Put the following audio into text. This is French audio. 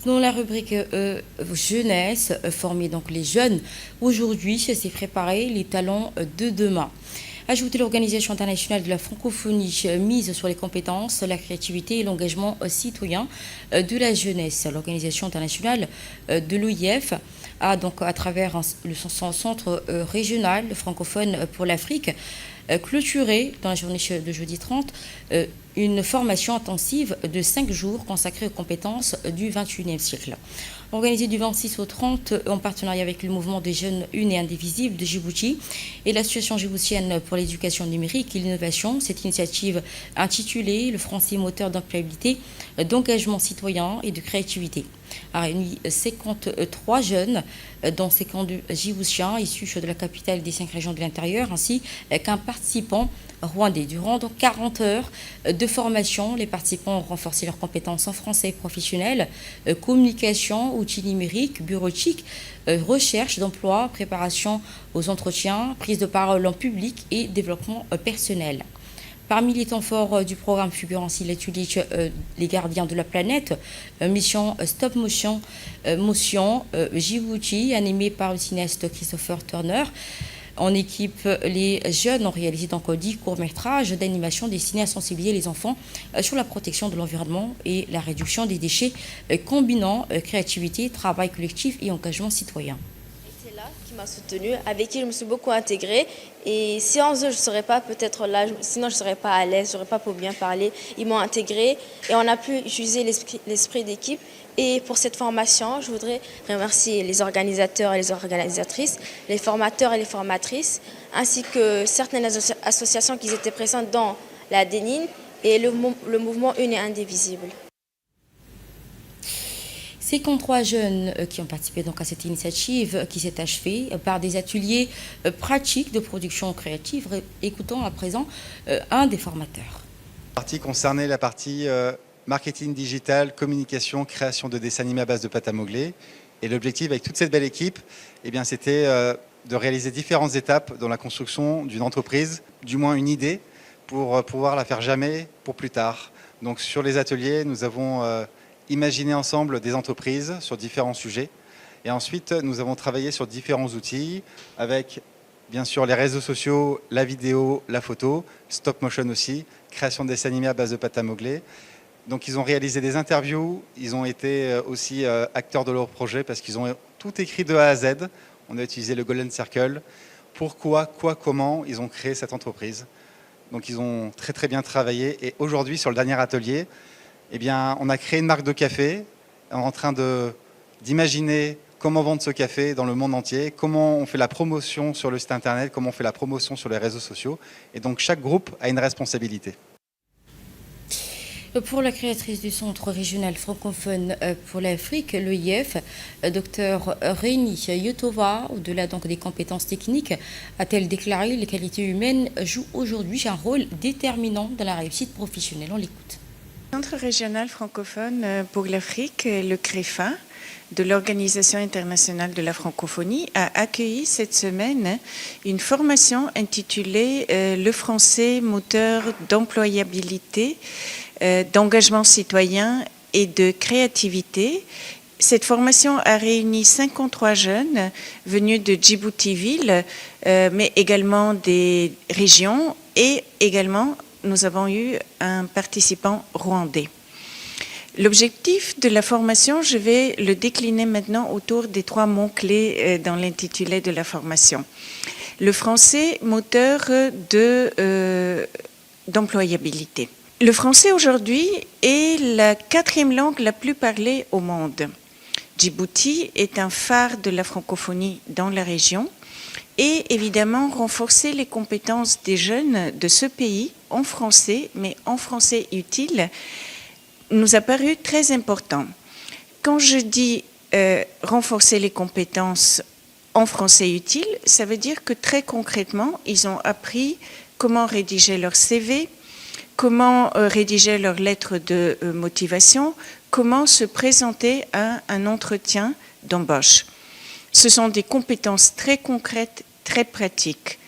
Dans la rubrique jeunesse, former donc les jeunes, aujourd'hui, c'est préparer les talents de demain. Ajouter l'Organisation internationale de la francophonie mise sur les compétences, la créativité et l'engagement citoyen de la jeunesse. L'Organisation internationale de l'OIF a donc à travers son centre régional francophone pour l'Afrique clôturé dans la journée de jeudi 30 une formation intensive de 5 jours consacrée aux compétences du XXIe siècle. Organisée du 26 au 30 en partenariat avec le mouvement des jeunes une et indivisibles de Djibouti et l'association djiboutienne pour l'éducation numérique et l'innovation, cette initiative intitulée « Le français moteur d'employabilité, d'engagement citoyen et de créativité » a réuni 53 jeunes, dont 52 djiboutiens issus de la capitale des 5 régions de l'intérieur, ainsi qu'un participant rwandais. Durant 40 heures de formation, les participants ont renforcé leurs compétences en français professionnel, communication, outils numériques, bureautique, recherche d'emploi, préparation aux entretiens, prise de parole en public et développement personnel. Parmi les temps forts du programme figurent ainsi l'atelier Les gardiens de la planète, mission Stop Motion, Djibouti, animé par le cinéaste Christopher Turner. En équipe, les jeunes ont réalisé donc 10 courts-métrages d'animation destinés à sensibiliser les enfants sur la protection de l'environnement et la réduction des déchets, combinant créativité, travail collectif et engagement citoyen. C'est là qui m'a soutenue, avec qui je me suis beaucoup intégrée. Et sans eux, je ne serais pas peut-être là, sinon je ne serais pas à l'aise, je n'aurais pas pu bien parler. Ils m'ont intégrée et on a pu utiliser l'esprit d'équipe. Et pour cette formation, je voudrais remercier les organisateurs et les organisatrices, les formateurs et les formatrices, ainsi que certaines associations qui étaient présentes dans la DENIN et le mouvement Une et Indivisible. 53 jeunes qui ont participé donc à cette initiative qui s'est achevée par des ateliers pratiques de production créative. Écoutons à présent un des formateurs. La partie concernait la partie marketing digital, communication, création de dessins animés à base de pâte à modeler. Et l'objectif avec toute cette belle équipe, eh bien, c'était de réaliser différentes étapes dans la construction d'une entreprise, du moins une idée, pour pouvoir la faire jamais pour plus tard. Donc sur les ateliers, nous avons imaginer ensemble des entreprises sur différents sujets. Et ensuite, nous avons travaillé sur différents outils avec, bien sûr, les réseaux sociaux, la vidéo, la photo, stop motion aussi, création de dessins animés à base de pâte à modeler. Donc, ils ont réalisé des interviews, ils ont été aussi acteurs de leur projet parce qu'ils ont tout écrit de A à Z. On a utilisé le Golden Circle. Pourquoi, quoi, comment ils ont créé cette entreprise. Donc, ils ont très, très bien travaillé. Et aujourd'hui, sur le dernier atelier, eh bien, on a créé une marque de café, en train d'imaginer comment vendre ce café dans le monde entier, comment on fait la promotion sur le site internet, comment on fait la promotion sur les réseaux sociaux. Et donc chaque groupe a une responsabilité. Pour la créatrice du Centre régional francophone pour l'Afrique, l'OIF, Dr Réni Yotova, au-delà donc des compétences techniques, a-t-elle déclaré les qualités humaines jouent aujourd'hui un rôle déterminant dans la réussite professionnelle. On l'écoute. Le Centre régional francophone pour l'Afrique, le CREFA, de l'Organisation internationale de la francophonie, a accueilli cette semaine une formation intitulée Le français moteur d'employabilité, d'engagement citoyen et de créativité. Cette formation a réuni 53 jeunes venus de Djibouti-Ville, mais également des régions et également nous avons eu un participant rwandais. L'objectif de la formation, je vais le décliner maintenant autour des 3 mots-clés dans l'intitulé de la formation. Le français, moteur d'employabilité. Le français aujourd'hui est la 4e langue la plus parlée au monde. Djibouti est un phare de la francophonie dans la région. Et évidemment renforcer les compétences des jeunes de ce pays en français, mais en français utile, nous a paru très important. Quand je dis renforcer les compétences en français utile, ça veut dire que très concrètement, ils ont appris comment rédiger leur CV, comment rédiger leur lettre de motivation, comment se présenter à un entretien d'embauche. Ce sont des compétences très concrètes, très pratiques.